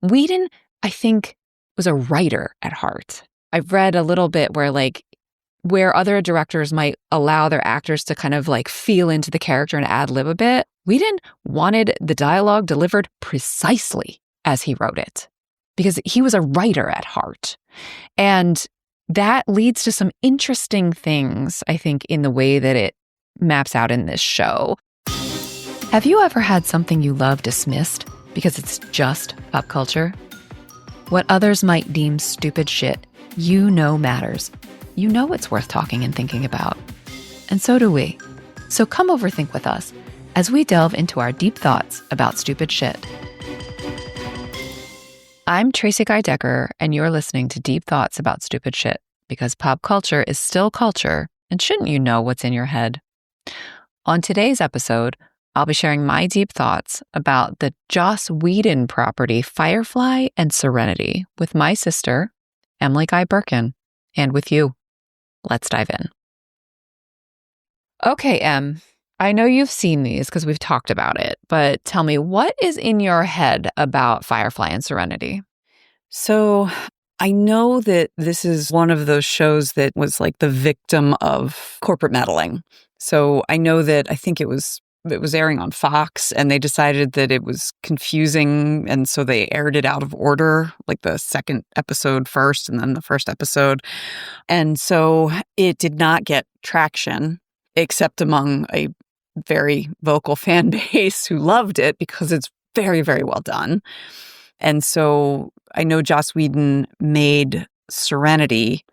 Whedon, I think, was a writer at heart. I've read a little bit where other directors might allow their actors to kind of like feel into the character and ad-lib a bit. Whedon wanted the dialogue delivered precisely as he wrote it because he was a writer at heart. And that leads to some interesting things, I think, in the way that it maps out in this show. Have you ever had something you love dismissed because it's just pop culture? What others might deem stupid shit, you know matters. You know it's worth talking and thinking about. And so do we. So come overthink with us as we delve into our deep thoughts about stupid shit. I'm Tracie Decker, and you're listening to Deep Thoughts About Stupid Shit, because pop culture is still culture, and shouldn't you know what's in your head? On today's episode, I'll be sharing my deep thoughts about the Joss Whedon property Firefly and Serenity with my sister, Emily Guy Birkin, and with you. Let's dive in. Okay, Em, I know you've seen these because we've talked about it, but tell me, what is in your head about Firefly and Serenity? So I know that this is one of those shows that was like the victim of corporate meddling. So I know that I think it was airing on Fox, and they decided that it was confusing, and so they aired it out of order, like the second episode first and then the first episode. And so it did not get traction, except among a very vocal fan base who loved it because it's very, very well done. And so I know Joss Whedon made Serenity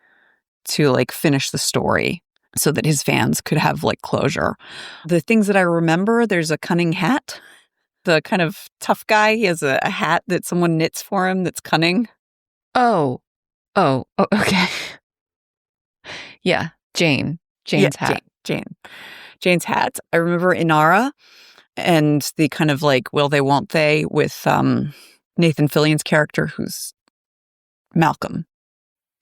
to like finish the story so that his fans could have like closure. The things that I remember, there's a cunning hat. The kind of tough guy, he has a hat that someone knits for him that's cunning. Oh, okay. Yeah, Jane's hat. Jane's hat. I remember Inara and the kind of like will they, won't they with Nathan Fillion's character who's Malcolm.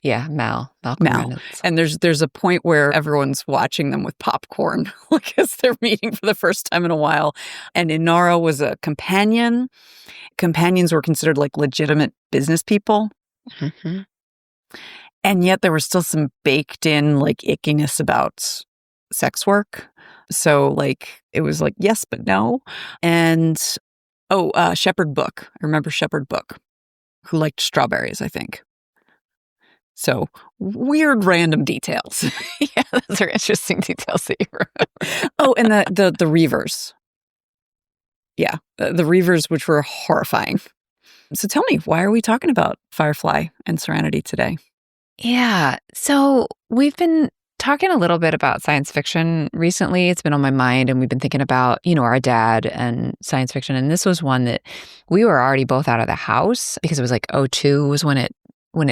Yeah, Malcolm Reynolds. And there's a point where everyone's watching them with popcorn because they're meeting for the first time in a while. And Inara was a companion. Companions were considered like legitimate business people. Mm-hmm. And yet there was still some baked in like ickiness about sex work. So like it was like yes but no. And Shepherd Book. I remember Shepherd Book, who liked strawberries, I think. So weird random details. Yeah, those are interesting details that you remember. Oh, and the Reavers. Yeah, the Reavers, which were horrifying. So tell me, why are we talking about Firefly and Serenity today? Yeah, so we've been talking a little bit about science fiction recently. It's been on my mind, and we've been thinking about, our dad and science fiction. And this was one that we were already both out of the house because it was like 2002 was when it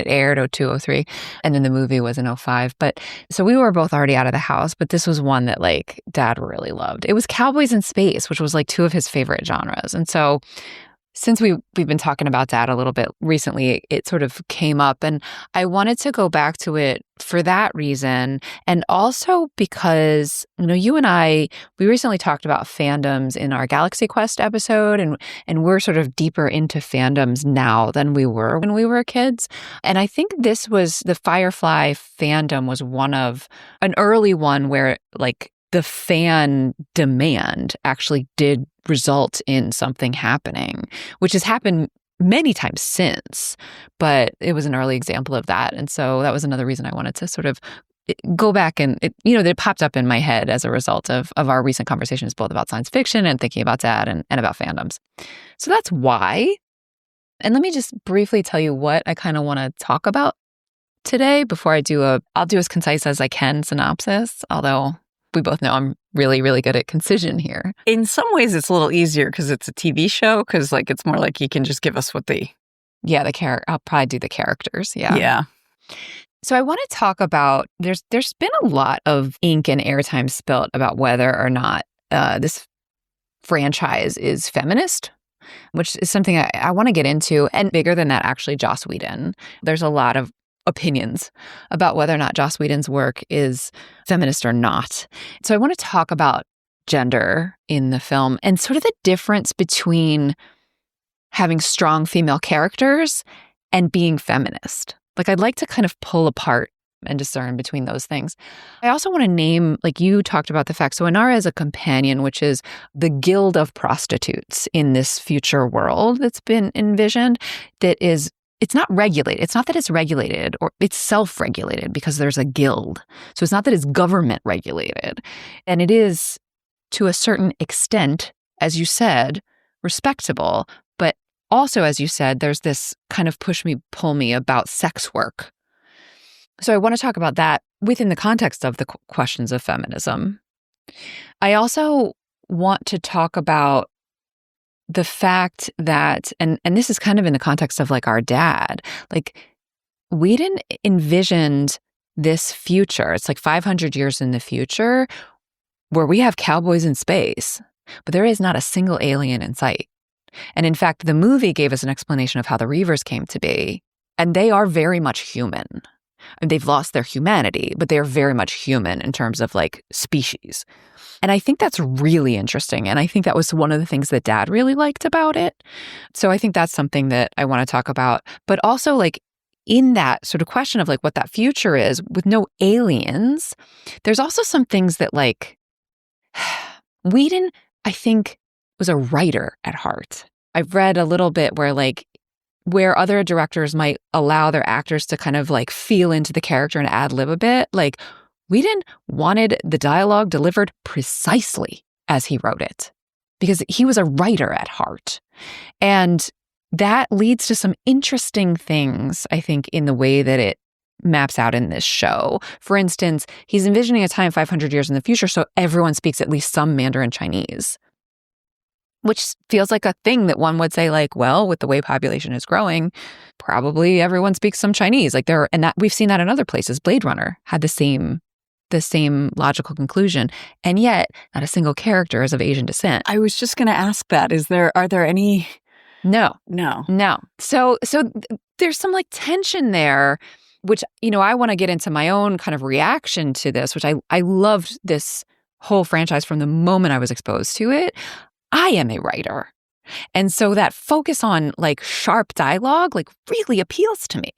aired, 2002, 2003, and then the movie was in 2005. But so we were both already out of the house, but this was one that like dad really loved. It was Cowboys in Space, which was like two of his favorite genres. And so since we've been talking about that a little bit recently, it sort of came up, and I wanted to go back to it for that reason, and also because you and I, we recently talked about fandoms in our Galaxy Quest episode, and we're sort of deeper into fandoms now than we were when we were kids. And I think the Firefly fandom was an early one where like the fan demand actually did result in something happening, which has happened many times since, but it was an early example of that. And so that was another reason I wanted to sort of go back, and it popped up in my head as a result of our recent conversations, both about science fiction and thinking about that and about fandoms. So that's why. And let me just briefly tell you what I kind of want to talk about today before I'll do as concise as I can synopsis, although we both know I'm really, really good at concision here. In some ways, it's a little easier because it's a TV show, because like it's more like you can just give us what I'll probably do the characters. Yeah. So I want to talk about, there's been a lot of ink and airtime spilt about whether or not this franchise is feminist, which is something I want to get into. And bigger than that, actually, Joss Whedon. There's a lot of opinions about whether or not Joss Whedon's work is feminist or not. So I want to talk about gender in the film and sort of the difference between having strong female characters and being feminist. Like, I'd like to kind of pull apart and discern between those things. I also want to name, like you talked about the fact, so Inara is a companion, which is the guild of prostitutes in this future world that's been envisioned, that is, it's not regulated. It's not that it's regulated, or it's self-regulated because there's a guild. So it's not that it's government regulated. And it is, to a certain extent, as you said, respectable. But also, as you said, there's this kind of push me, pull me about sex work. So I want to talk about that within the context of the questions of feminism. I also want to talk about the fact that, and this is kind of in the context of like our dad, like Whedon envisioned this future. It's like 500 years in the future where we have cowboys in space, but there is not a single alien in sight. And in fact, the movie gave us an explanation of how the Reavers came to be, and they are very much human. And they've lost their humanity, but they are very much human in terms of like species. And I think that's really interesting. And I think that was one of the things that Dad really liked about it. So I think that's something that I want to talk about. But also, like, in that sort of question of like what that future is with no aliens, there's also some things that like Whedon, I think, was a writer at heart. I've read a little bit where other directors might allow their actors to kind of like feel into the character and ad lib a bit. Like, Whedon wanted the dialogue delivered precisely as he wrote it because he was a writer at heart. And that leads to some interesting things, I think, in the way that it maps out in this show. For instance, he's envisioning a time 500 years in the future, so everyone speaks at least some Mandarin Chinese, which feels like a thing that one would say, like, well, with the way population is growing, probably everyone speaks some Chinese. Like, and that we've seen that in other places. Blade Runner had the same logical conclusion, and yet not a single character is of Asian descent. I was just going to ask that. Are there any? No. So there's some like tension there, which, you know, I want to get into my own kind of reaction to this, which I loved this whole franchise from the moment I was exposed to it. I am a writer. And so that focus on like sharp dialogue like really appeals to me.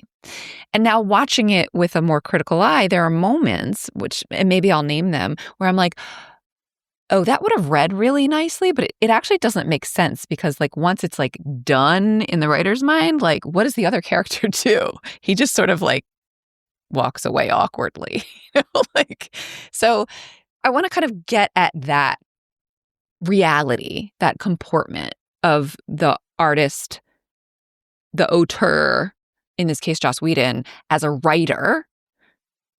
And now watching it with a more critical eye, there are moments, which, and maybe I'll name them, where I'm like, oh, that would have read really nicely, but it actually doesn't make sense because like once it's like done in the writer's mind, like what does the other character do? He just sort of like walks away awkwardly. Like, so I want to kind of get at that reality, that comportment of the artist, the auteur, in this case, Joss Whedon, as a writer,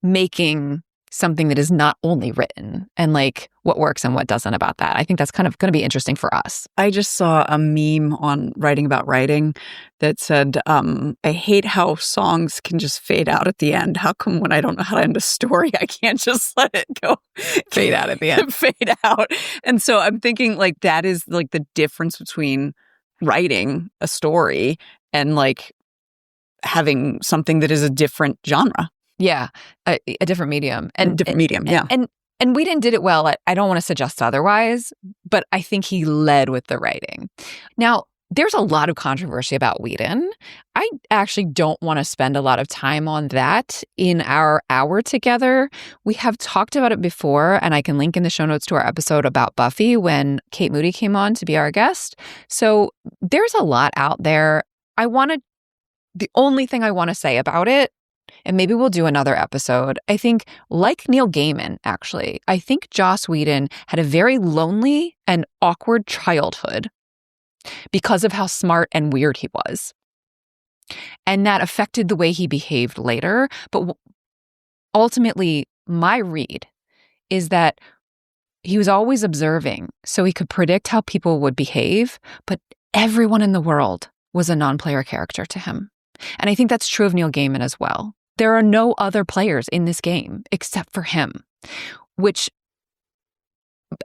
making something that is not only written, and like what works and what doesn't about that. I think that's kind of going to be interesting for us. I just saw a meme on Writing About Writing that said, I hate how songs can just fade out at the end. How come when I don't know how to end a story, I can't just let it go Fade out at the end. Fade out. And so I'm thinking like that is like the difference between writing a story and like having something that is a different genre. Yeah, a different medium. Yeah. And Whedon did it well. I don't want to suggest otherwise, but I think he led with the writing. Now, there's a lot of controversy about Whedon. I actually don't want to spend a lot of time on that in our hour together. We have talked about it before, and I can link in the show notes to our episode about Buffy when Kate Moody came on to be our guest. So there's a lot out there. The only thing I want to say about it, and maybe we'll do another episode, I think, like Neil Gaiman, actually, I think Joss Whedon had a very lonely and awkward childhood because of how smart and weird he was. And that affected the way he behaved later. But ultimately, my read is that he was always observing, so he could predict how people would behave, but everyone in the world was a non-player character to him. And I think that's true of Neil Gaiman as well. There are no other players in this game except for him,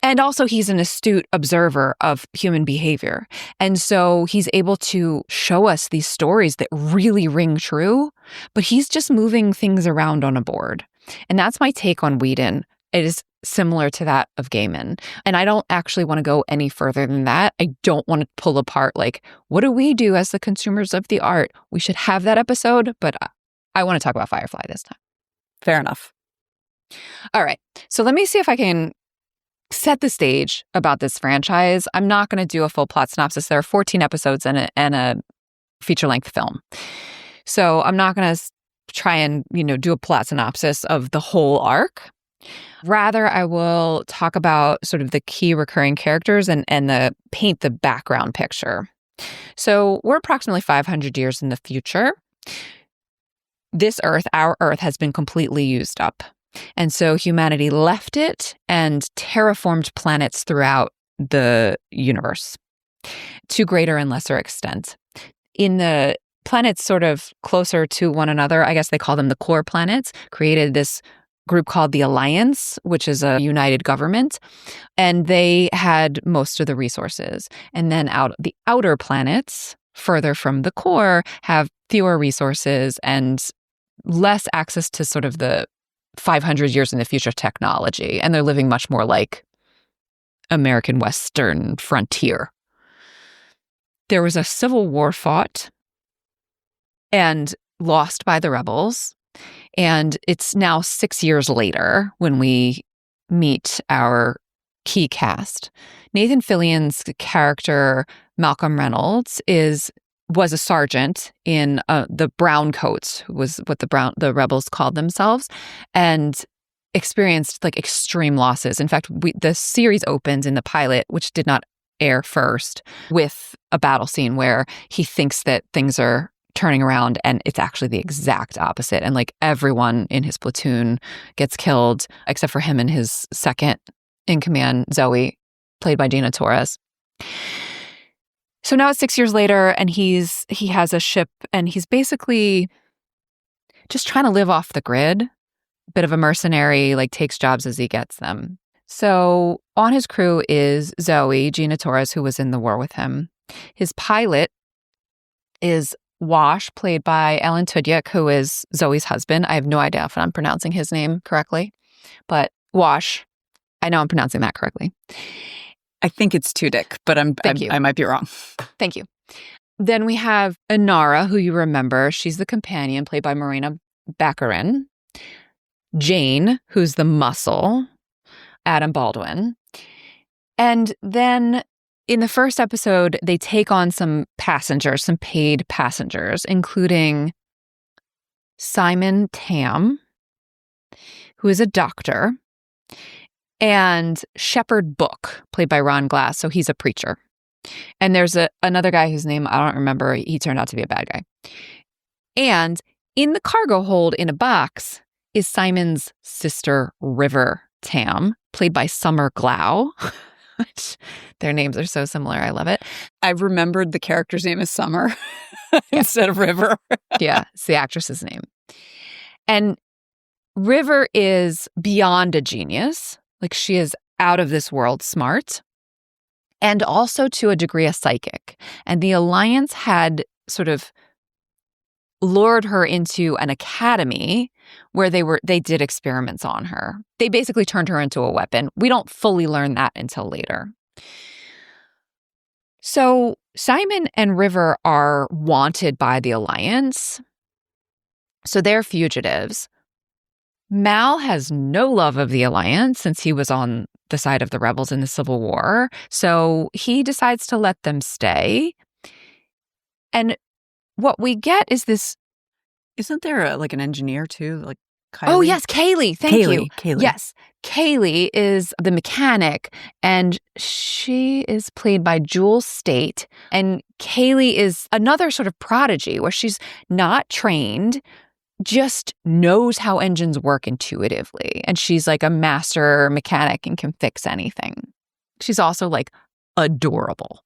and also he's an astute observer of human behavior. And so he's able to show us these stories that really ring true, but he's just moving things around on a board. And that's my take on Whedon. It is similar to that of Gaiman. And I don't actually want to go any further than that. I don't want to pull apart, like, what do we do as the consumers of the art? We should have that episode, but I want to talk about Firefly this time. Fair enough. All right. So let me see if I can set the stage about this franchise. I'm not going to do a full plot synopsis. There are 14 episodes and a feature-length film. So I'm not going to try and, do a plot synopsis of the whole arc. Rather, I will talk about sort of the key recurring characters and paint the background picture. So we're approximately 500 years in the future. This Earth, our Earth, has been completely used up. And so humanity left it and terraformed planets throughout the universe to greater and lesser extent. In the planets sort of closer to one another, I guess they call them the core planets, created this group called the Alliance, which is a united government, and they had most of the resources. And then the outer planets, further from the core, have fewer resources and less access to sort of the 500 years in the future technology, and they're living much more like American Western frontier. There was a civil war fought and lost by the rebels, and it's now 6 years later when we meet our key cast. Nathan Fillion's character, Malcolm Reynolds, was a sergeant in the Brown Coats, was what the rebels called themselves, and experienced like extreme losses. In fact, the series opens in the pilot, which did not air first, with a battle scene where he thinks that things are turning around, and it's actually the exact opposite. And like everyone in his platoon gets killed, except for him and his second in command, Zoe, played by Gina Torres. So now it's 6 years later, and he has a ship, and he's basically just trying to live off the grid. Bit of a mercenary, like takes jobs as he gets them. So on his crew is Zoe, Gina Torres, who was in the war with him. His pilot is Wash, played by Alan Tudyk, who is Zoe's husband. I have no idea if I'm pronouncing his name correctly, but Wash, I know I'm pronouncing that correctly. I think it's Tudyk, but I might be wrong. Thank you. Then we have Inara, who you remember. She's the companion, played by Morena Baccarin. Jane, who's the muscle, Adam Baldwin. And then in the first episode, they take on some passengers, some paid passengers, including Simon Tam, who is a doctor, and Shepard Book, played by Ron Glass. So he's a preacher. And there's another guy whose name I don't remember. He turned out to be a bad guy. And in the cargo hold in a box is Simon's sister, River Tam, played by Summer Glau. Their names are so similar. I love it. I remembered the character's name is Summer instead of River. Yeah, it's the actress's name. And River is beyond a genius. Like, she is out of this world smart, and also to a degree a psychic. And the Alliance had sort of lured her into an academy where they did experiments on her. They basically turned her into a weapon. We don't fully learn that until later. So Simon and River are wanted by the Alliance. So they're fugitives. Mal has no love of the Alliance since he was on the side of the rebels in the Civil War. So he decides to let them stay. And what we get is this. Isn't there an engineer too? Like Kaylee? Oh, yes, Kaylee. Thank you. Kaylee. Yes. Kaylee is the mechanic, and she is played by Jewel State. And Kaylee is another sort of prodigy where she's not trained, just knows how engines work intuitively. And she's like a master mechanic and can fix anything. She's also like adorable.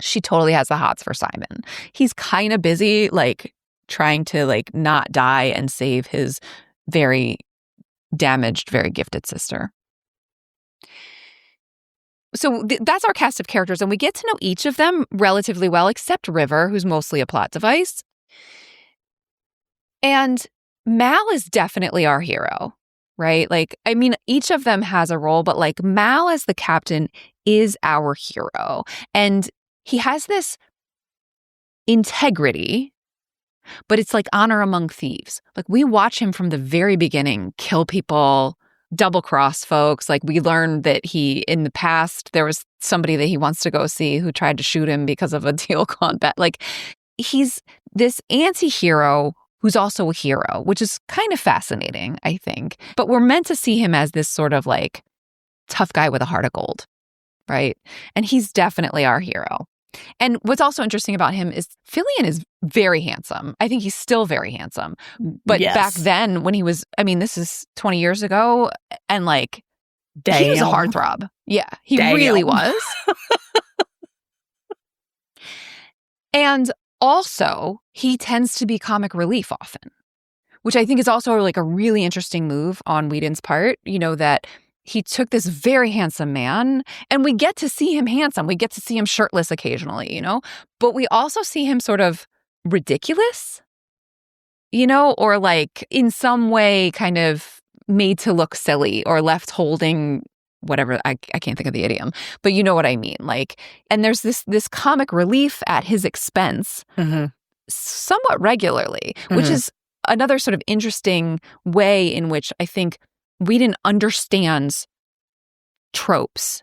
She totally has the hots for Simon. He's kind of busy, like trying to like not die and save his very damaged, very gifted sister. So that's our cast of characters, and we get to know each of them relatively well, except River, who's mostly a plot device. And Mal is definitely our hero, right? Like, I mean, each of them has a role, but like Mal as the captain is our hero. And he has this integrity, but it's like honor among thieves. Like, we watch him from the very beginning kill people, double cross folks. Like, we learned that in the past, there was somebody that he wants to go see who tried to shoot him because of a deal gone bad. Like, he's this anti-hero who's also a hero, which is kind of fascinating, I think. But we're meant to see him as this sort of like tough guy with a heart of gold, right? And he's definitely our hero. And what's also interesting about him is Fillion is very handsome. I think he's still very handsome. But back then when he was, I mean, this is 20 years ago, and like, he was a heartthrob. Yeah, he really was. And also, he tends to be comic relief often, which I think is also like a really interesting move on Whedon's part, that he took this very handsome man, and we get to see him handsome. We get to see him shirtless occasionally, but we also see him sort of ridiculous, or like in some way kind of made to look silly or left holding whatever. I can't think of the idiom, but you know what I mean. Like, and there's this comic relief at his expense somewhat regularly, which is another sort of interesting way in which I think Whedon understands tropes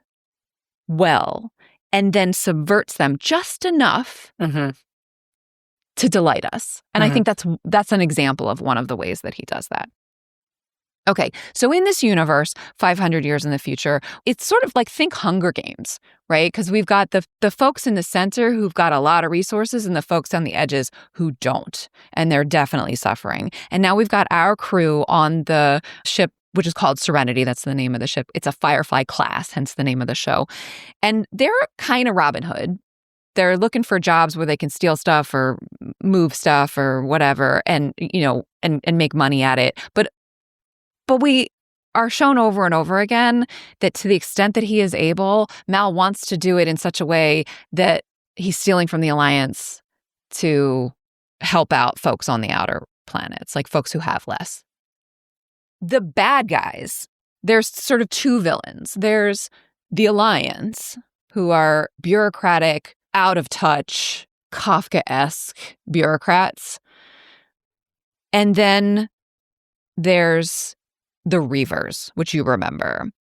well and then subverts them just enough to delight us. And I think that's an example of one of the ways that he does that. Okay, so in this universe, 500 years in the future, it's sort of like, think Hunger Games, right? Because we've got the folks in the center who've got a lot of resources and the folks on the edges who don't. And they're definitely suffering. And now we've got our crew on the ship, which is called Serenity. That's the name of the ship. It's a Firefly class, hence the name of the show. And they're kind of Robin Hood. They're looking for jobs where they can steal stuff or move stuff or whatever and, and make money at it. But we are shown over and over again that to the extent that he is able, Mal wants to do it in such a way that he's stealing from the Alliance to help out folks on the outer planets, like folks who have less. The bad guys, there's sort of two villains. There's the Alliance, who are bureaucratic, out of touch, Kafka-esque bureaucrats. And then there's the Reavers, which you remember.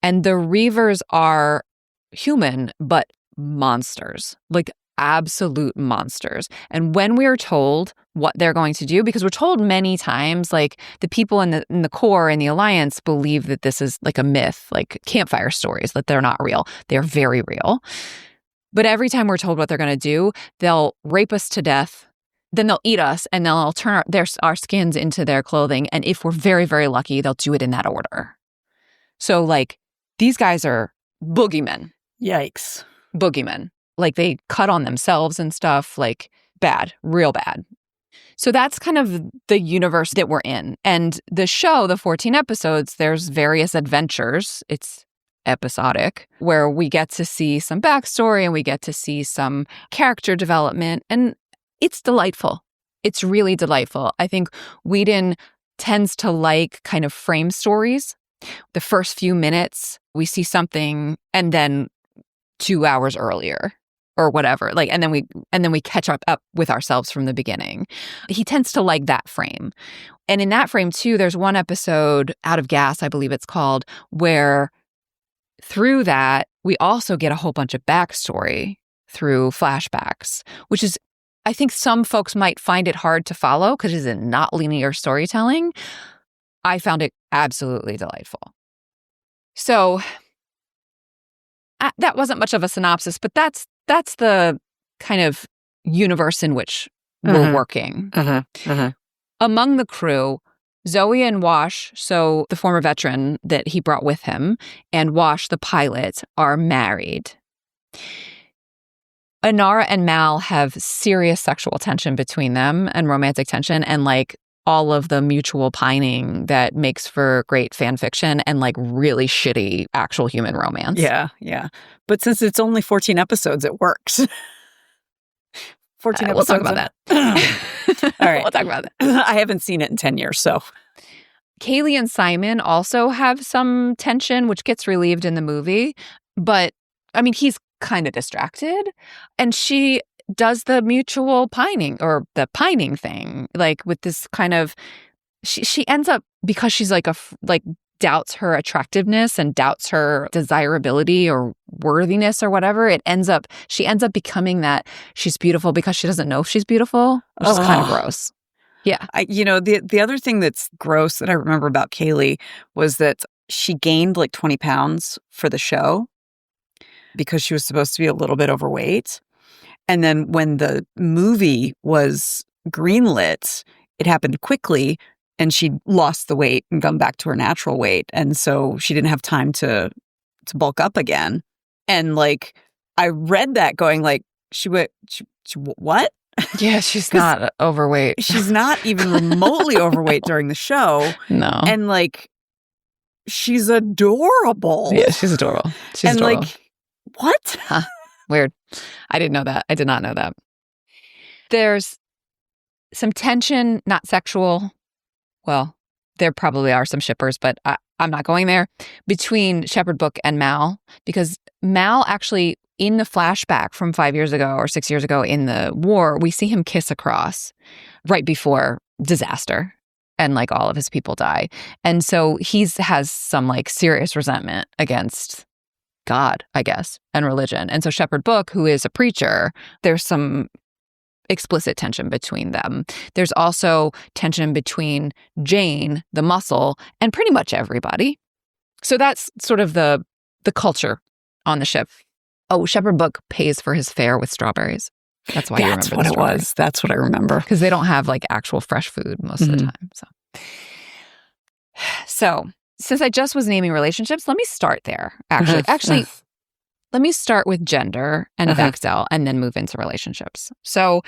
And the Reavers are human, but monsters, like absolute monsters. And when we're told what they're going to do, because we're told many times, like the people in the core in the Alliance believe that this is like a myth, like campfire stories, that they're not real. They're very real. But every time we're told what they're going to do, they'll rape us to death. Then they'll eat us, and they'll turn our skins into their clothing. And if we're very, very lucky, they'll do it in that order. So, like, these guys are boogeymen. Yikes. Boogeymen. Like, they cut on themselves and stuff. Like, bad. Real bad. So that's kind of the universe that we're in. And the show, the 14 episodes, there's various adventures. It's episodic, where we get to see some backstory and we get to see some character development. And it's delightful. It's really delightful. I think Whedon tends to like kind of frame stories. The first few minutes, we see something, and then 2 hours earlier or whatever, like, and then we catch up with ourselves from the beginning. He tends to like that frame. And in that frame too, there's one episode, Out of Gas, I believe it's called, where through that, we also get a whole bunch of backstory through flashbacks, which is, I think some folks might find it hard to follow because it's not linear storytelling. I found it absolutely delightful. So that wasn't much of a synopsis, but that's the kind of universe in which we're working. Among the crew, Zoe and Wash, so the former veteran that he brought with him, and Wash, the pilot, are married. Inara and Mal have serious sexual tension between them and romantic tension, and like all of the mutual pining that makes for great fan fiction and like really shitty actual human romance. Yeah. But since it's only 14 episodes, it works. 14 episodes. We'll talk about that. All right. We'll talk about that. I haven't seen it in 10 years, so. Kaylee and Simon also have some tension, which gets relieved in the movie. But, I mean, he's kind of distracted. And she does the mutual pining or the pining thing, like with this kind of, she ends up, because she's like doubts her attractiveness and doubts her desirability or worthiness or whatever. She ends up becoming that she's beautiful because she doesn't know if she's beautiful, which is kind of gross. Yeah. The other thing that's gross that I remember about Kaylee was that she gained like 20 pounds for the show because she was supposed to be a little bit overweight. And then when the movie was greenlit, it happened quickly and she lost the weight and gone back to her natural weight. And so she didn't have time to bulk up again. And like, I read that going like, she what? Yeah, she's not overweight. She's not even remotely overweight during the show. No. And like, she's adorable. Yeah, she's adorable. She's adorable. Like, what? Huh. Weird. I didn't know that. I did not know that. There's some tension, not sexual. Well, there probably are some shippers, but I'm not going there, between Shepherd Book and Mal, because Mal actually, in the flashback from 5 years ago or 6 years ago in the war, we see him kiss a cross right before disaster and like all of his people die. And so has some like serious resentment against God, I guess, and religion. And so Shepherd Book, who is a preacher, there's some explicit tension between them. There's also tension between Jane, the muscle, and pretty much everybody. So that's sort of the culture on the ship. Oh, Shepherd Book pays for his fare with strawberries. That's why you remember That's what it was. That's what I remember. Because they don't have like actual fresh food most of the time. So since I just was naming relationships, let me start there. Actually, let me start with gender and Bechdel and then move into relationships. So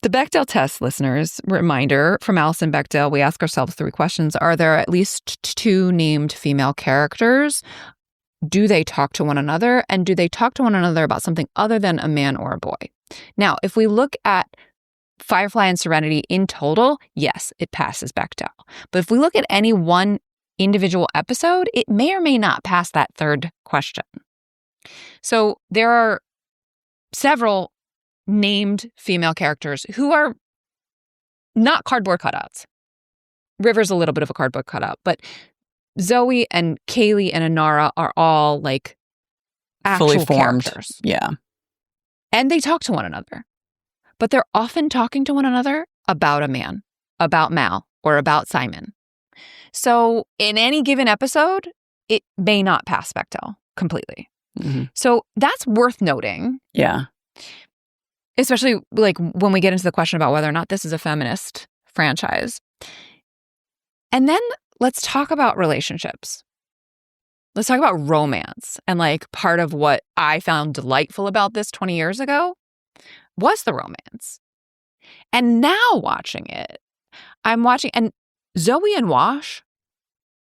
the Bechdel test, listeners, reminder from Alison Bechdel, we ask ourselves 3 questions. Are there at least 2 named female characters? Do they talk to one another? And do they talk to one another about something other than a man or a boy? Now, if we look at Firefly and Serenity in total, yes, it passes Bechdel. But if we look at any one individual episode, it may or may not pass that 3rd question. So there are several named female characters who are not cardboard cutouts. River's a little bit of a cardboard cutout, but Zoe and Kaylee and Inara are all like actual fully formed characters. Yeah. And they talk to one another. But they're often talking to one another about a man, about Mal, or about Simon. So in any given episode, it may not pass Bechdel completely. Mm-hmm. So that's worth noting. Yeah. Especially like when we get into the question about whether or not this is a feminist franchise. And then let's talk about relationships. Let's talk about romance. And like part of what I found delightful about this 20 years ago was the romance. And now watching it, and Zoe and Wash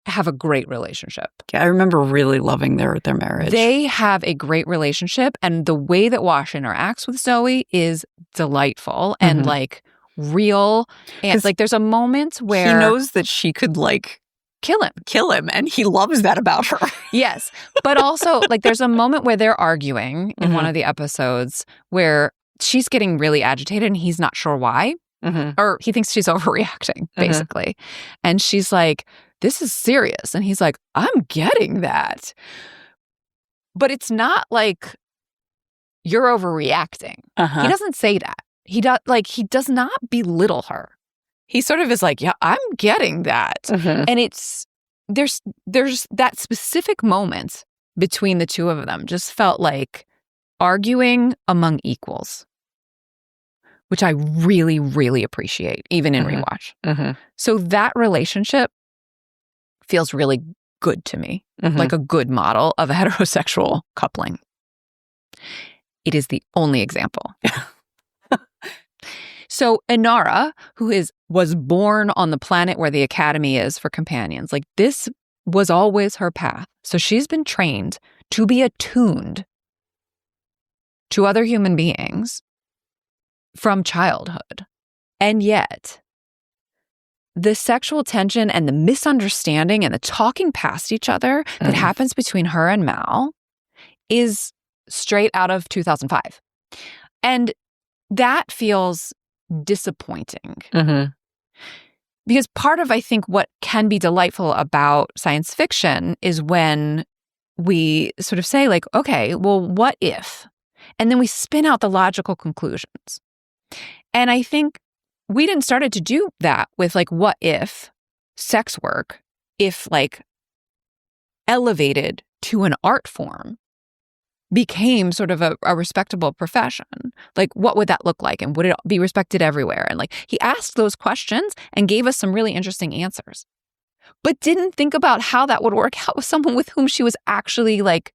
have a great relationship. Yeah, I remember really loving their marriage. They have a great relationship, and the way that Wash interacts with Zoe is delightful and like real. And like there's a moment where he knows that she could like kill him, and he loves that about her. Yes. But also like there's a moment where they're arguing in one of the episodes where she's getting really agitated and he's not sure why. Or he thinks she's overreacting, basically. And she's like, this is serious. And he's like, I'm getting that. But it's not like you're overreacting. He doesn't say that. He does not belittle her. He sort of is like, yeah, I'm getting that. And there's that specific moment between the two of them just felt like arguing among equals, which I really, really appreciate, even in rewatch. So that relationship feels really good to me, like a good model of a heterosexual coupling. It is the only example. So Inara, who was born on the planet where the academy is for companions, like this was always her path. So she's been trained to be attuned to other human beings from childhood. And yet, the sexual tension and the misunderstanding and the talking past each other that happens between her and Mal is straight out of 2005. And that feels disappointing. Because part of, I think, what can be delightful about science fiction is when we sort of say, like, okay, well, what if? And then we spin out the logical conclusions. And I think Whedon started to do that with, like, what if sex work, if, like, elevated to an art form, became sort of a respectable profession? Like, what would that look like? And would it be respected everywhere? And, like, he asked those questions and gave us some really interesting answers, but didn't think about how that would work out with someone with whom she was actually, like,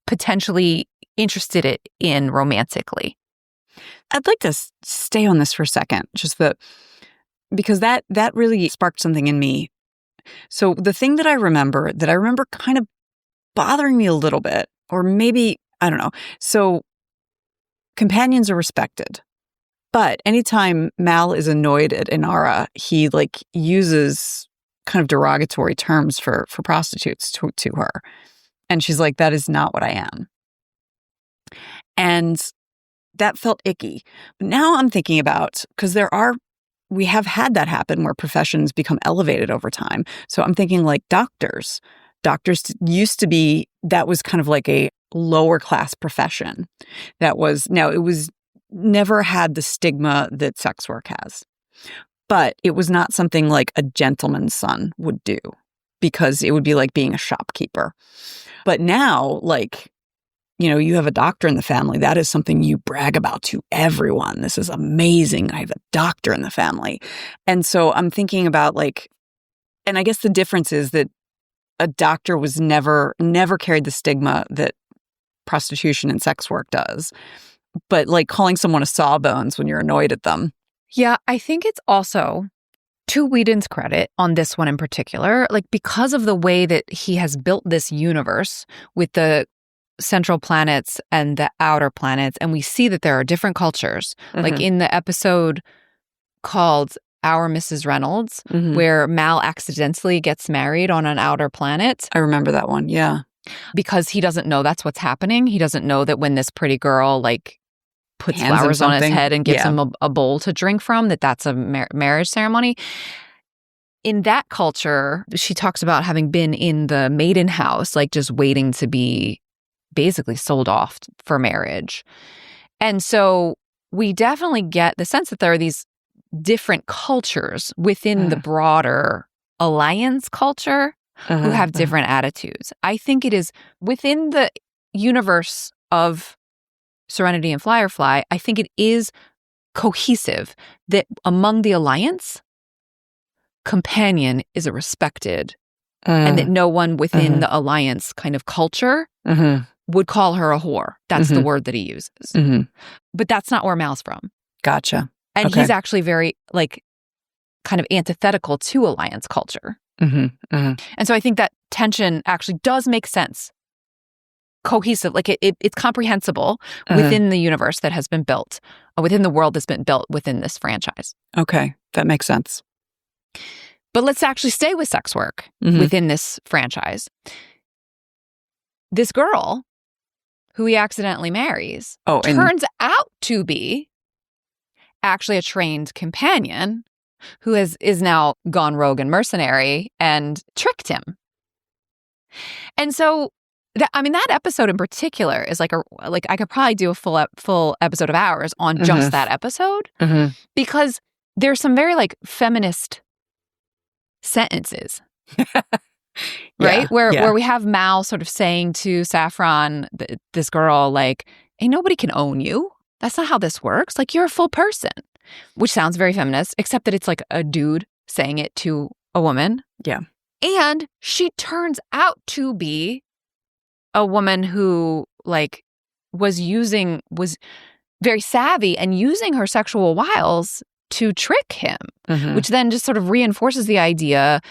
potentially interested in romantically. I'd like to stay on this for a second, because that really sparked something in me. So the thing that I remember kind of bothering me a little bit, or maybe, I don't know. So companions are respected, but anytime Mal is annoyed at Inara, he, like, uses kind of derogatory terms for prostitutes to her. And she's like, that is not what I am. And that felt icky. But now I'm thinking about, because we have had that happen where professions become elevated over time. So I'm thinking, like, doctors. Doctors used to be, that was kind of like a lower class profession. It was never had the stigma that sex work has. But it was not something like a gentleman's son would do, because it would be like being a shopkeeper. But now, like, you know, you have a doctor in the family. That is something you brag about to everyone. This is amazing. I have a doctor in the family. And so I'm thinking about, like, and I guess the difference is that a doctor was never carried the stigma that prostitution and sex work does. But, like, calling someone a sawbones when you're annoyed at them. Yeah, I think it's also, to Whedon's credit on this one in particular, like, because of the way that he has built this universe with the central planets and the outer planets, and we see that there are different cultures. Like in the episode called Our Mrs. Reynolds, where Mal accidentally gets married on an outer planet. I remember that one, yeah. Because he doesn't know that's what's happening. He doesn't know that when this pretty girl, like, puts flowers on his head and gives him a bowl to drink from, that's a marriage ceremony. In that culture, she talks about having been in the maiden house, like, just waiting to be basically sold off for marriage. And so we definitely get the sense that there are these different cultures within the broader alliance culture who have different attitudes. I think it is within the universe of Serenity and Firefly, I think it is cohesive that among the alliance, companion is a respected, and that no one within the alliance kind of culture would call her a whore. That's the word that he uses. But that's not where Mal's from. Gotcha. And he's actually very, like, kind of antithetical to alliance culture. And so I think that tension actually does make sense. Cohesive, like, it's comprehensible within the universe that has been built, within the world that's been built within this franchise. Okay, that makes sense. But let's actually stay with sex work within this franchise. This girl who he accidentally marries turns out to be actually a trained companion who is now gone rogue and mercenary and tricked him. And so, that episode in particular is like I could probably do a full episode of ours on just that episode, because there's some very, like, feminist sentences. Right? Where we have Mal sort of saying to Saffron, this girl, like, hey, nobody can own you. That's not how this works. Like, you're a full person, which sounds very feminist, except that it's like a dude saying it to a woman. Yeah. And she turns out to be a woman who, like, was very savvy and using her sexual wiles to trick him, which then just sort of reinforces the idea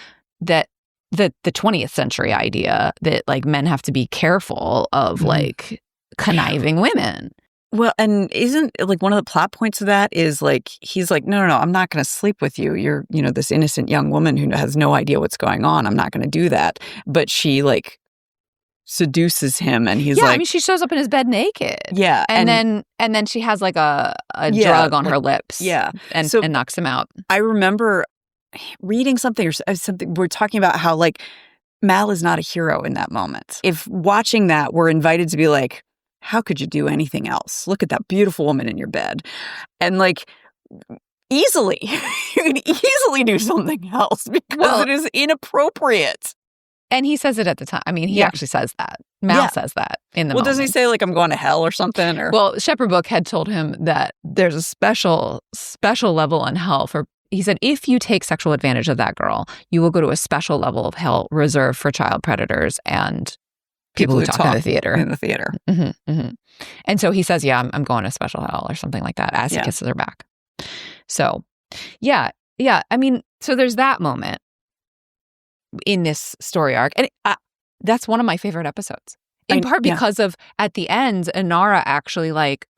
that the 20th century idea that, like, men have to be careful of like conniving women. Well, and isn't like one of the plot points of that is like, he's like, no, I'm not going to sleep with you. You're, this innocent young woman who has no idea what's going on. I'm not going to do that. But she like seduces him and he's yeah, like, I mean, she shows up in his bed naked. yeah. And then she has like a drug on her lips. Yeah. And knocks him out. I remember reading something or something. We're talking about how like Mal is not a hero in that moment. If watching that, we're invited to be like, how could you do anything else? Look at that beautiful woman in your bed. And like easily, you could easily do something else because it is inappropriate. And he says it at the time. I mean, he actually says that. Mal says that in the moment. Doesn't he say like, I'm going to hell or something? Or well, Shepherd Book had told him that there's a special level in hell for, he said, if you take sexual advantage of that girl, you will go to a special level of hell reserved for child predators and people who talk in the theater. Mm-hmm, mm-hmm. And so he says, yeah, I'm going to special hell or something like that as he kisses her back. So, yeah. I mean, so there's that moment in this story arc. And that's one of my favorite episodes. In part because of, at the end, Inara actually like,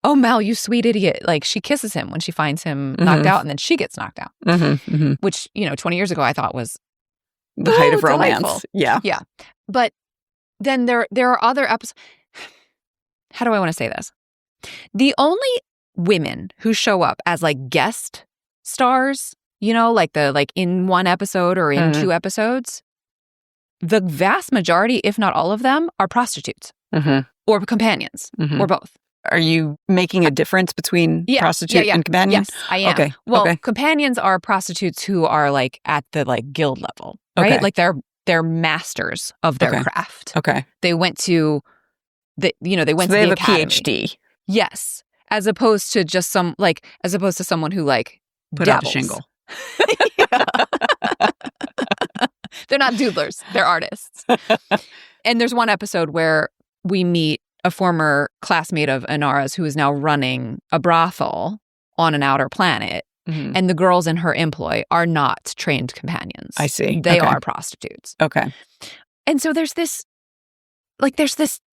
oh, Mal, you sweet idiot. Like, she kisses him when she finds him knocked out, and then she gets knocked out. Which, 20 years ago, I thought was the height of romance. Delightful. Yeah. Yeah. But then there are other episodes. How do I want to say this? The only women who show up as like guest stars, like in one episode or in two episodes, the vast majority, if not all of them, are prostitutes or companions or both. Are you making a difference between prostitute and companion? Yes, I am. Okay. Well, companions are prostitutes who are like at the like guild level, right? Okay. Like they're masters of their craft. Okay. They went to they went to the have academy. a PhD. Yes, as opposed to someone who like put dabbles. out a shingle. They're not doodlers, they're artists. And there's one episode where we meet a former classmate of Inara's who is now running a brothel on an outer planet. And the girls in her employ are not trained companions. I see. They are prostitutes. Okay. And so there's this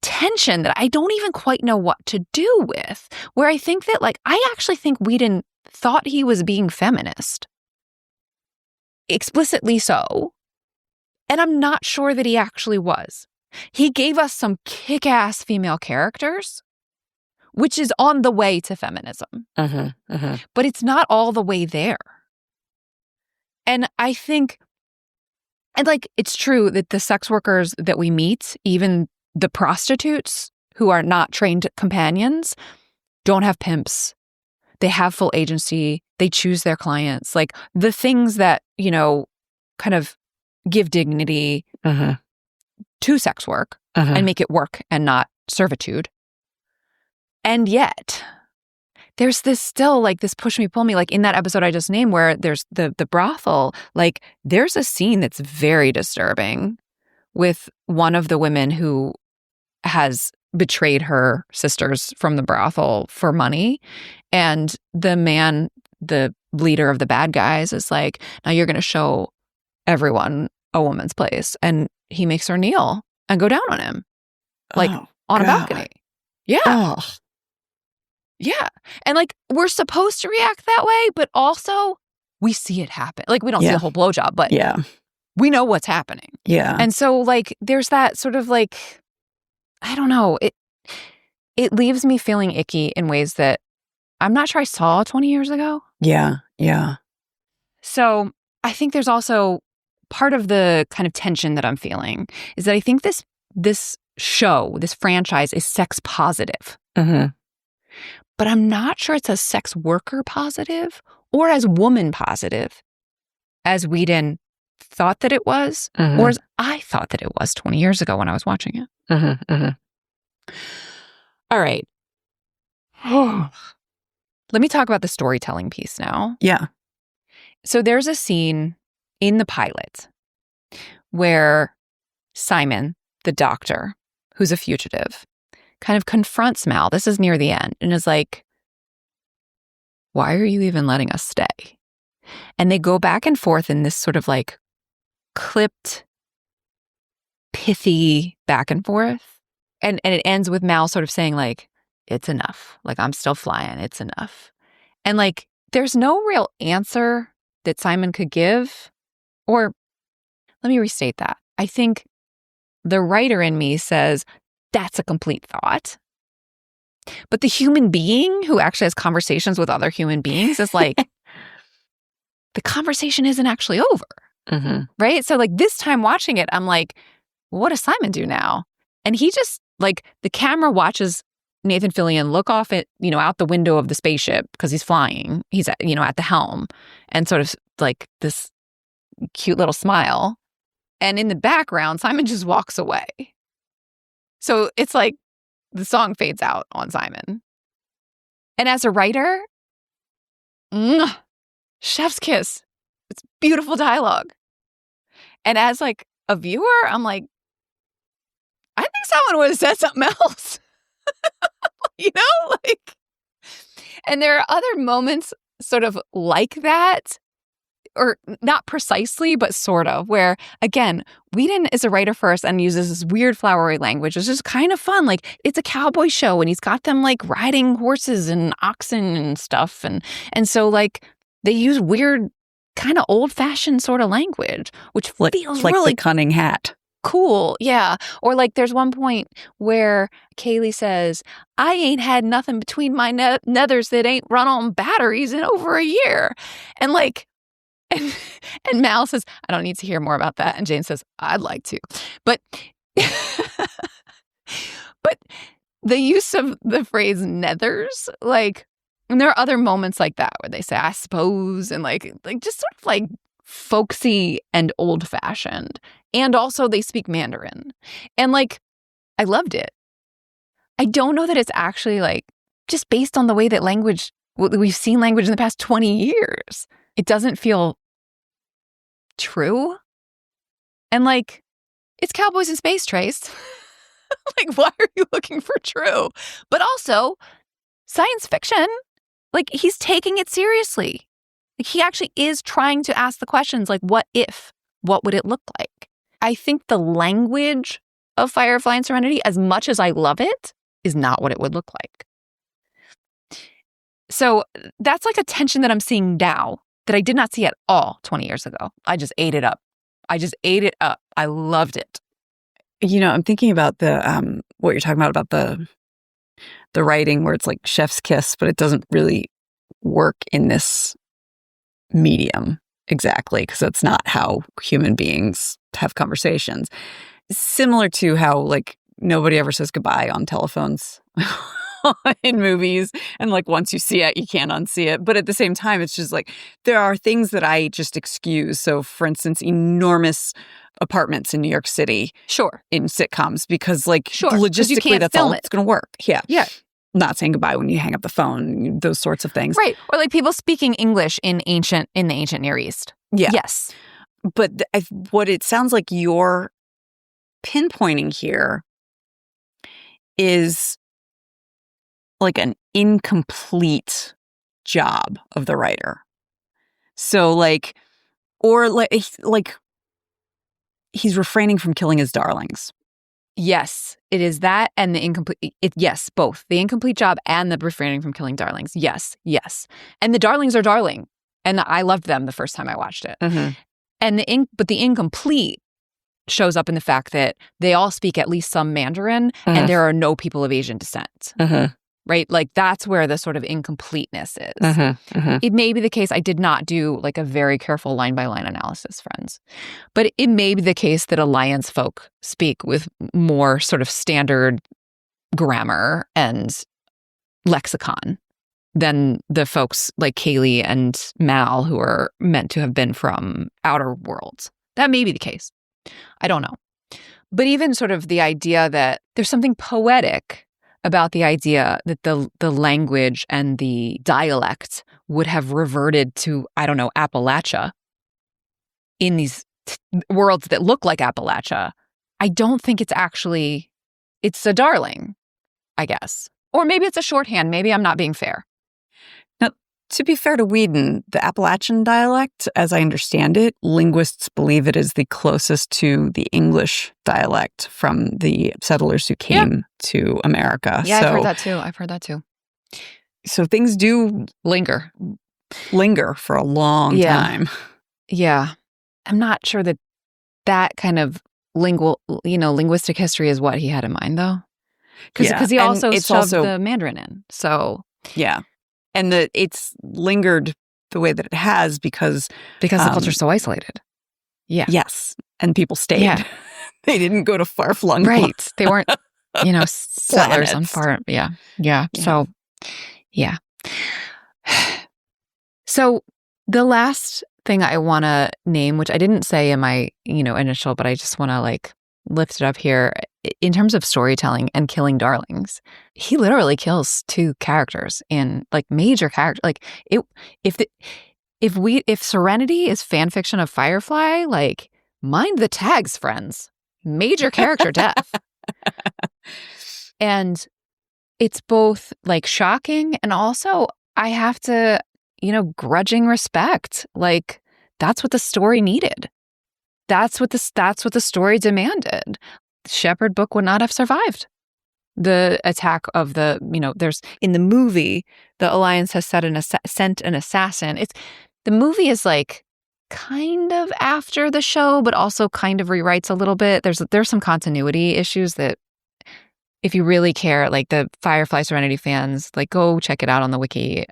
tension that I don't even quite know what to do with, where I think that I actually think Whedon thought he was being feminist. Explicitly so. And I'm not sure that he actually was. He gave us some kick-ass female characters, which is on the way to feminism. But it's not all the way there. And I think, it's true that the sex workers that we meet, even the prostitutes who are not trained companions, don't have pimps. They have full agency. They choose their clients. Like the things that, kind of give dignity to sex work and make it work and not servitude. And yet, there's this still this push me, pull me, in that episode I just named where there's the brothel, there's a scene that's very disturbing with one of the women who has betrayed her sisters from the brothel for money. And the man, the leader of the bad guys, is like, now you're going to show everyone a woman's place. And he makes her kneel and go down on him, on a balcony. Yeah. Oh. Yeah. And we're supposed to react that way, but also we see it happen. We don't see the whole blowjob, but we know what's happening. Yeah. And so there's that sort of I don't know. It leaves me feeling icky in ways that I'm not sure I saw 20 years ago. Yeah. Yeah. So I think there's also part of the kind of tension that I'm feeling is that I think this show, this franchise is sex positive. But I'm not sure it's as sex worker positive or as woman positive as Whedon thought that it was, or as I thought that it was 20 years ago when I was watching it. All right. Let me talk about the storytelling piece now. Yeah. So there's a scene in the pilot where Simon, the doctor, who's a fugitive, kind of confronts Mal. This is near the end, and is like, why are you even letting us stay? And they go back and forth in this sort of clipped, pithy back and forth. And it ends with Mal sort of saying it's enough. Like, I'm still flying. It's enough. And like, there's no real answer that Simon could give. Or let me restate that. I think the writer in me says, that's a complete thought. But the human being who actually has conversations with other human beings is like, the conversation isn't actually over. Mm-hmm. Right? So like this time watching it, I'm like, what does Simon do now? And he just like, the camera watches Nathan Fillion look off at, out the window of the spaceship because he's flying. He's at, at the helm and sort of like this cute little smile. And in the background, Simon just walks away. So it's like the song fades out on Simon. And as a writer, chef's kiss. It's beautiful dialogue. And as like a viewer, I'm like, I think someone would have said something else. Like, and there are other moments sort of like that, or not precisely, but sort of, where, again, Whedon is a writer first and uses this weird flowery language. It's just kind of fun. Like, it's a cowboy show and he's got them like riding horses and oxen and stuff. And so like they use weird kind of old fashioned sort of language, which feels like really the cunning hat. Cool. Yeah. Or like there's one point where Kaylee says, I ain't had nothing between my nethers that ain't run on batteries in over a year. And like, and Mal says, I don't need to hear more about that. And Jane says, I'd like to. But but the use of the phrase nethers, like, and there are other moments like that where they say, I suppose, and like just sort of like folksy and old fashioned. And also they speak Mandarin. And like, I loved it. I don't know that it's actually like just based on the way that language, we've seen language in the past 20 years. It doesn't feel true. And like, it's Cowboys in space, Trace. Like, why are you looking for true? But also, science fiction, like, he's taking it seriously. Like, he actually is trying to ask the questions like, what if? What would it look like? I think the language of Firefly and Serenity, as much as I love it, is not what it would look like. So that's like a tension that I'm seeing now that I did not see at all 20 years ago. I just ate it up. I loved it. I'm thinking about the what you're talking about the writing where it's like chef's kiss, but it doesn't really work in this medium exactly because that's not how human beings have conversations. Similar to how like nobody ever says goodbye on telephones in movies, and like once you see it, you can't unsee it. But at the same time, it's just like there are things that I just excuse. So, for instance, enormous apartments in New York City, sure, in sitcoms, because like sure, logistically, that's all it's going to work. Yeah. Not saying goodbye when you hang up the phone, those sorts of things. Right. Or like people speaking English in the ancient Near East. Yeah. Yes. But what it sounds like you're pinpointing here is like an incomplete job of the writer. So like, or like he's refraining from killing his darlings. Yes, it is that and the incomplete. Yes, both the incomplete job and the refraining from killing darlings. Yes. And the darlings are darling, and I loved them the first time I watched it. Mm-hmm. And but the incomplete shows up in the fact that they all speak at least some Mandarin, Mm-hmm. and there are no people of Asian descent. Mm-hmm. Right? Like that's where the sort of incompleteness is. Mm-hmm. Mm-hmm. It may be the case. I did not do like a very careful line by line analysis, friends. But it may be the case that Alliance folk speak with more sort of standard grammar and lexicon than the folks like Kaylee and Mal who are meant to have been from outer worlds. That may be the case. I don't know. But even sort of the idea that there's something poetic about the idea that the language and the dialect would have reverted to, I don't know, Appalachia in these worlds that look like Appalachia. I don't think it's a darling, I guess. Or maybe it's a shorthand. Maybe I'm not being fair. Now, To be fair to Whedon, the Appalachian dialect, as I understand it, linguists believe it is the closest to the English dialect from the settlers who came to America. Yeah, I've heard that too. So things do linger for a long time. Yeah. I'm not sure that kind of linguistic history is what he had in mind, though. Because he also shoved the Mandarin in. So yeah. And it's lingered the way that it has because the culture's so isolated. Yeah. Yes. And people stayed. Yeah. They didn't go to far-flung right. They weren't, settlers on far. Yeah. Yeah. So, yeah. So the last thing I want to name, which I didn't say in my, initial, but I just want to lift it up here in terms of storytelling and killing darlings. He literally kills two characters in major characters. If Serenity is fan fiction of Firefly, mind the tags, friends. Major character death. And it's both shocking and also I have to, grudging respect. That's what the story needed. That's what the story demanded. Shepherd book would not have survived the attack of there's in the movie, the Alliance has sent an assassin. The movie is kind of after the show, but also kind of rewrites a little bit. There's some continuity issues that if you really care, the Firefly Serenity fans, go check it out on the wiki.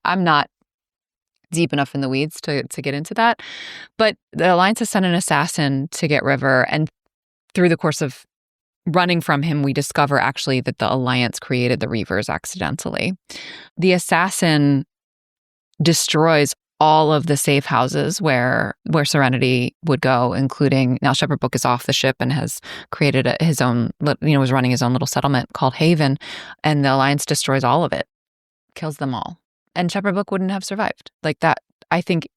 I'm not deep enough in the weeds to get into that. But the Alliance has sent an assassin to get River, and through the course of running from him, we discover actually that the Alliance created the Reavers accidentally. The assassin destroys all of the safe houses where Serenity would go, including now Shepherd Book is off the ship and has created his own, was running his own little settlement called Haven, and the Alliance destroys all of it, kills them all. And Shepherd Book wouldn't have survived. That, I think,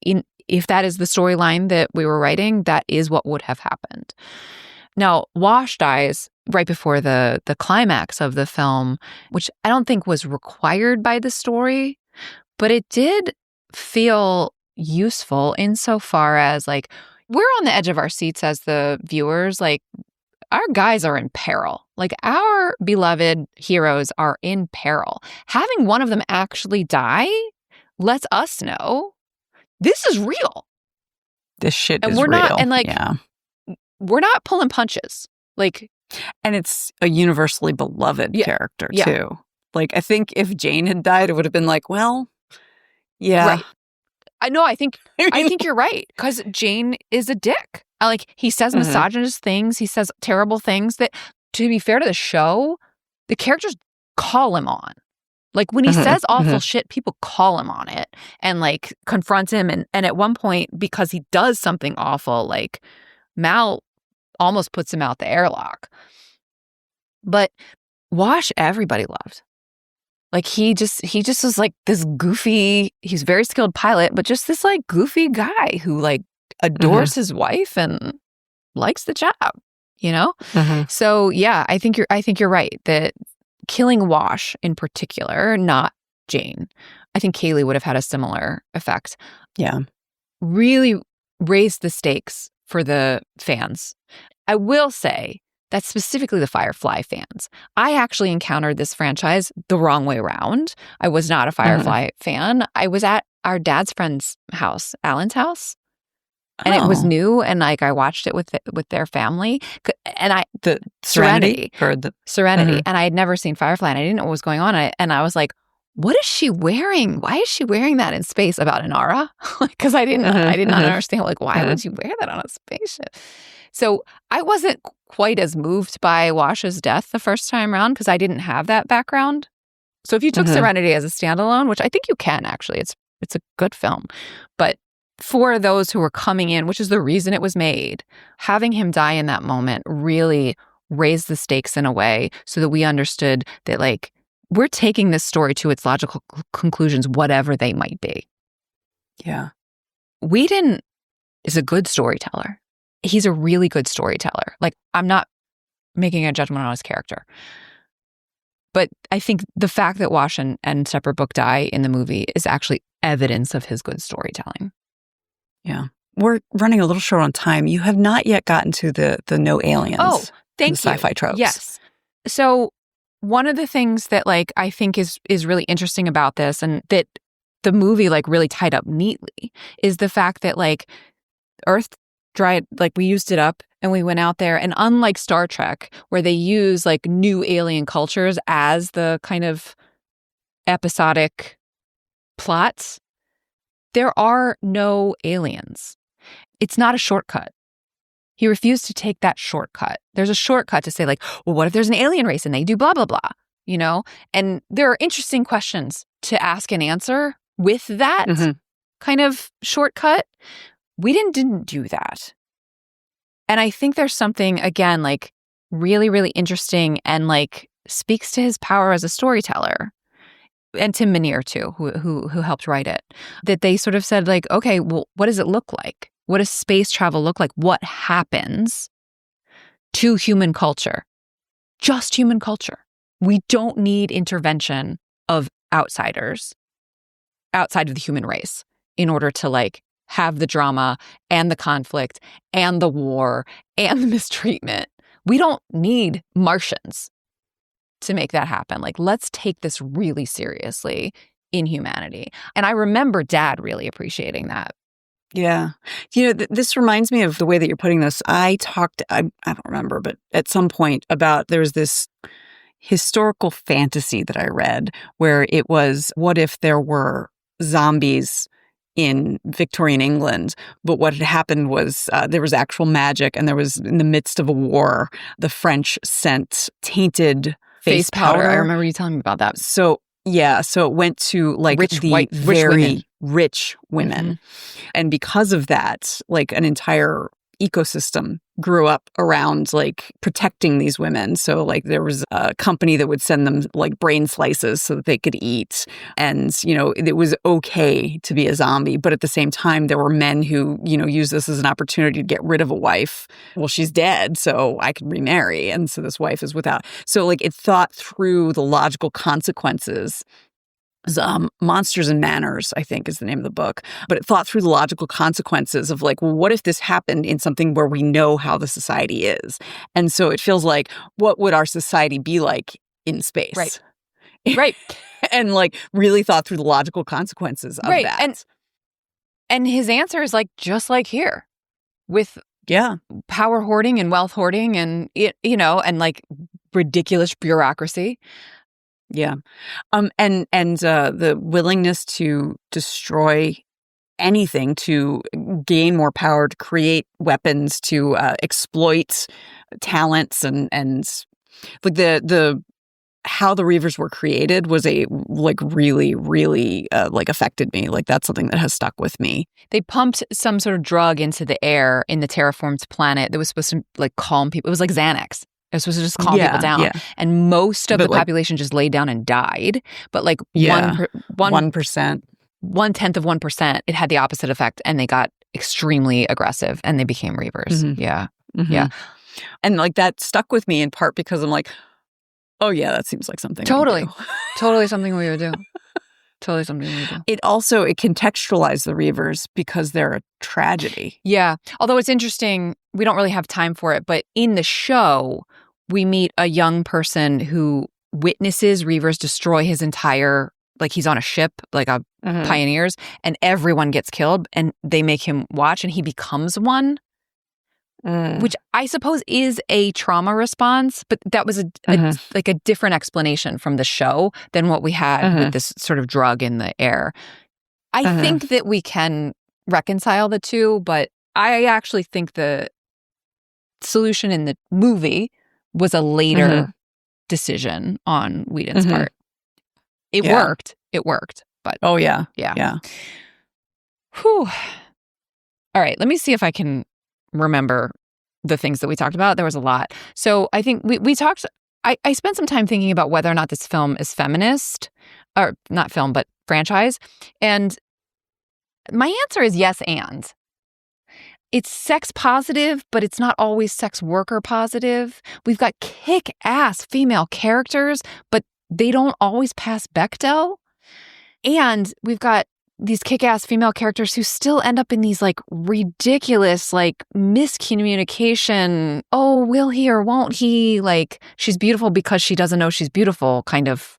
if that is the storyline that we were writing, that is what would have happened. Now, Wash dies right before the climax of the film, which I don't think was required by the story, but it did feel useful insofar as we're on the edge of our seats as the viewers. Our guys are in peril. Our beloved heroes are in peril. Having one of them actually die lets us know this is real. This shit and is we're real. Not, and we're not pulling punches. And it's a universally beloved character too. I think if Jane had died, it would have been well, yeah. Right. I think you're right, because Jane is a dick. He says misogynist things. He says terrible things that, to be fair to the show, the characters call him on. When he says awful shit, people call him on it and confront him. And at one point, because he does something awful, Mal almost puts him out the airlock. But Wash, everybody loved. He just was this goofy, he's a very skilled pilot, but just this goofy guy who adores his wife and likes the job, So yeah, I think you're right that killing Wash in particular, not Jane, I think Kaylee would have had a similar effect. Yeah. Really raised the stakes for the fans. I will say that specifically the Firefly fans. I actually encountered this franchise the wrong way around. I was not a Firefly fan. I was at our dad's friend's house, Alan's house. And it was new, and I watched it with their family, and the Serenity Serenity, and I had never seen Firefly, and I didn't know what was going on, and I was like, "What is she wearing? Why is she wearing that in space?" About Inara, because I did not understand why would you wear that on a spaceship? So I wasn't quite as moved by Wash's death the first time around because I didn't have that background. So if you took Serenity as a standalone, which I think you can actually, it's a good film, but for those who were coming in, which is the reason it was made, having him die in that moment really raised the stakes in a way so that we understood that we're taking this story to its logical conclusions, whatever they might be. Yeah. Whedon is a good storyteller. He's a really good storyteller. I'm not making a judgment on his character. But I think the fact that Wash and Shepherd Book die in the movie is actually evidence of his good storytelling. Yeah. We're running a little short on time. You have not yet gotten to the no aliens. Oh, thank the sci-fi tropes. Yes. So one of the things that like I think is really interesting about this, and that the movie like really tied up neatly, is the fact that like Earth dried, like we used it up and we went out there, and unlike Star Trek, where they use like new alien cultures as the kind of episodic plots, there are no aliens. It's not a shortcut. He refused to take that shortcut. There's a shortcut to say like, well, what if there's an alien race and they do blah, blah, blah, you know? And there are interesting questions to ask and answer with that kind of shortcut. We didn't do that. And I think there's something, again, like really, really interesting and like speaks to his power as a storyteller. And Tim Minear too, who helped write it, that they sort of said like, okay, well, what does it look like? What does space travel look like? What happens to human culture? Just human culture. We don't need intervention of outsiders outside of the human race in order to like have the drama and the conflict and the war and the mistreatment. We don't need Martians to make that happen. Like, let's take this really seriously in humanity. And I remember Dad really appreciating that. Yeah. You know, this reminds me of the way that you're putting this. I don't remember, but at some point there was this historical fantasy that I read where it was, what if there were zombies in Victorian England, but what had happened was there was actual magic, and there was, in the midst of a war, the French sent tainted face powder. I remember you telling me about that. So it went to like very rich women. And because of that, like an entire ecosystem grew up around like protecting these women. So like there was a company that would send them like brain slices so that they could eat. And, you know, it was okay to be a zombie. But at the same time, there were men who, you know, used this as an opportunity to get rid of a wife. Well, she's dead, so I can remarry. And so this wife is without. So like it thought through the logical consequences. Monsters and Manners, I think, is the name of the book. But it thought through the logical consequences of like, well, what if this happened in something where we know how the society is? And so it feels like, what would our society be like in space? Right. And like really thought through the logical consequences of that. And his answer is like, just like here, with power hoarding and wealth hoarding and, you know, and like ridiculous bureaucracy. Yeah. And the willingness to destroy anything, to gain more power, to create weapons, to exploit talents, and like the how the Reavers were created was a like really, really like affected me. Like that's something that has stuck with me. They pumped some sort of drug into the air in the terraformed planet that was supposed to like calm people. It was like Xanax. It was supposed to just calm people down. Yeah. And most of the population just laid down and died. But like 1%, 1/10 of 1%, it had the opposite effect. And they got extremely aggressive and they became Reavers. Yeah. Yeah. And like that stuck with me in part because I'm like, oh yeah, that seems like something. Totally. Totally something we would do. Totally something we would do. It contextualized the Reavers because they're a tragedy. Yeah. Although it's interesting, we don't really have time for it, but in the show, we meet a young person who witnesses Reavers destroy his entire, like he's on a ship, like a pioneers, and everyone gets killed, and they make him watch, and he becomes one, which I suppose is a trauma response, but that was like a different explanation from the show than what we had with this sort of drug in the air. I think that we can reconcile the two, but I actually think the solution in the movie was a later decision on Whedon's part. It worked. It worked. But yeah. Whew. All right. Let me see if I can remember the things that we talked about. There was a lot. So I think we talked. I spent some time thinking about whether or not this film is feminist, or not film, but franchise. And my answer is yes and. It's sex positive, but it's not always sex worker positive. We've got kick-ass female characters, but they don't always pass Bechdel. And we've got these kick-ass female characters who still end up in these like ridiculous like miscommunication. Oh, will he or won't he? Like she's beautiful because she doesn't know she's beautiful kind of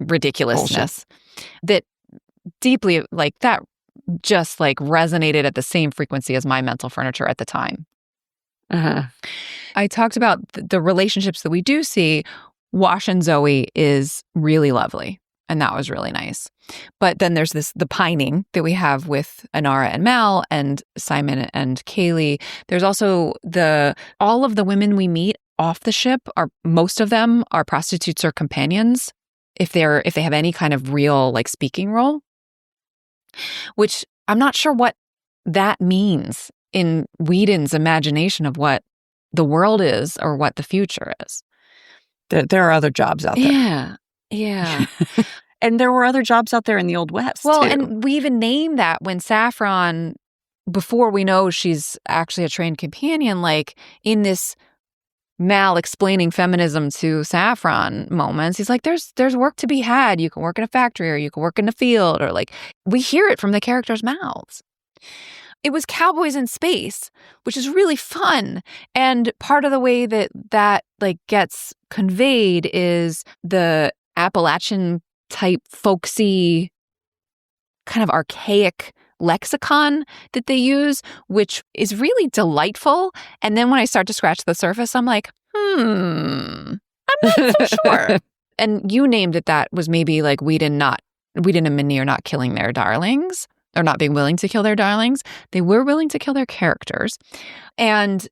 ridiculousness that deeply like that just like resonated at the same frequency as my mental furniture at the time. I talked about the relationships that we do see. Wash and Zoe is really lovely, and that was really nice. But then there's the pining that we have with Inara and Mal and Simon and Kaylee. There's also all of the women we meet off the ship most of them are prostitutes or companions if they have any kind of real like speaking role, which I'm not sure what that means in Whedon's imagination of what the world is or what the future is. There are other jobs out there. Yeah. And there were other jobs out there in the Old West, well, too. And we even name that when Saffron, before we know she's actually a trained companion, like in this Mal explaining feminism to Saffron moments, he's like, there's work to be had. You can work in a factory or you can work in the field, or like we hear it from the characters' mouths. It was Cowboys in space, which is really fun. And part of the way that like gets conveyed is the Appalachian type folksy kind of archaic lexicon that they use, which is really delightful. And then when I start to scratch the surface, I'm like, I'm not so sure. And you named it that was maybe like Whedon and Minnie not killing their darlings. Or not being willing to kill their darlings. They were willing to kill their characters. And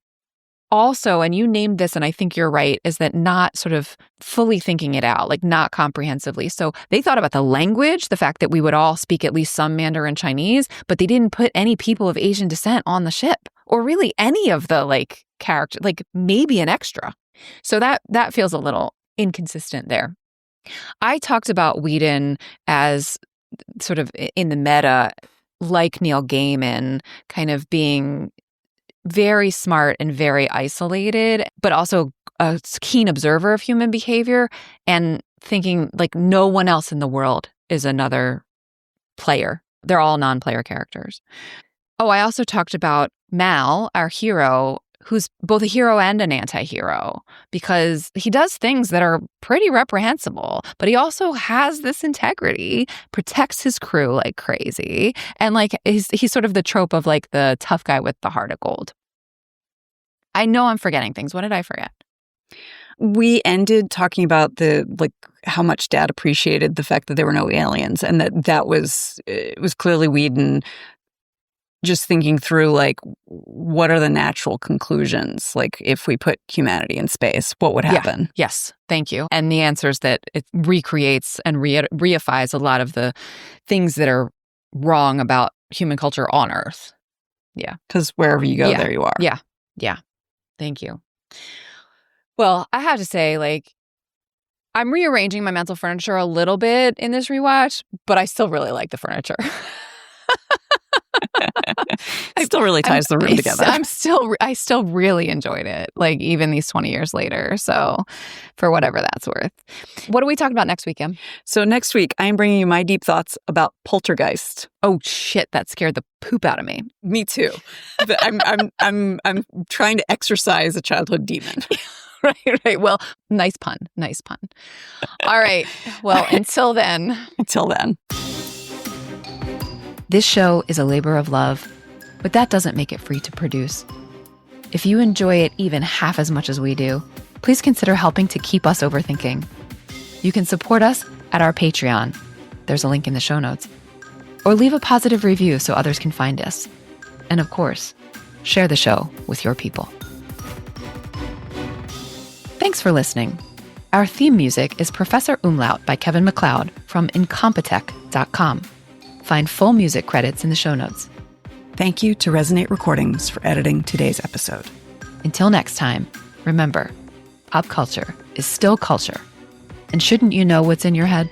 also, and you named this, and I think you're right, is that not sort of fully thinking it out, like not comprehensively. So they thought about the language, the fact that we would all speak at least some Mandarin Chinese, but they didn't put any people of Asian descent on the ship, or really any of the like character, like maybe an extra. So that feels a little inconsistent there. I talked about Whedon as sort of in the meta, like Neil Gaiman, kind of being very smart and very isolated, but also a keen observer of human behavior and thinking like no one else in the world is another player. They're all non-player characters. Oh, I also talked about Mal, our hero, who's both a hero and an anti-hero, because he does things that are pretty reprehensible, but he also has this integrity, protects his crew like crazy, and like he's sort of the trope of like the tough guy with the heart of gold. I know I'm forgetting things. What did I forget? We ended talking about how much Dad appreciated the fact that there were no aliens, and it was clearly Whedon just thinking through, like, what are the natural conclusions? Like, if we put humanity in space, what would happen? Yeah. Yes, thank you. And the answer is that it recreates and reifies a lot of the things that are wrong about human culture on Earth. Yeah. Because wherever you go, there you are. Yeah. Yeah. Thank you. Well, I have to say, like, I'm rearranging my mental furniture a little bit in this rewatch, but I still really like the furniture. It still really ties the room together. I still really enjoyed it, like even these 20 years later. So for whatever that's worth. What are we talking about next week, Em? So next week, I am bringing you my deep thoughts about Poltergeist. Oh, shit. That scared the poop out of me. Me too. I'm trying to exorcise a childhood demon. Right. Well, nice pun. All right. Well, until then. This show is a labor of love, but that doesn't make it free to produce. If you enjoy it even half as much as we do, please consider helping to keep us overthinking. You can support us at our Patreon. There's a link in the show notes. Or leave a positive review so others can find us. And of course, share the show with your people. Thanks for listening. Our theme music is Professor Umlaut by Kevin MacLeod from Incompetech.com. Find full music credits in the show notes. Thank you to Resonate Recordings for editing today's episode. Until next time, remember, pop culture is still culture. And shouldn't you know what's in your head?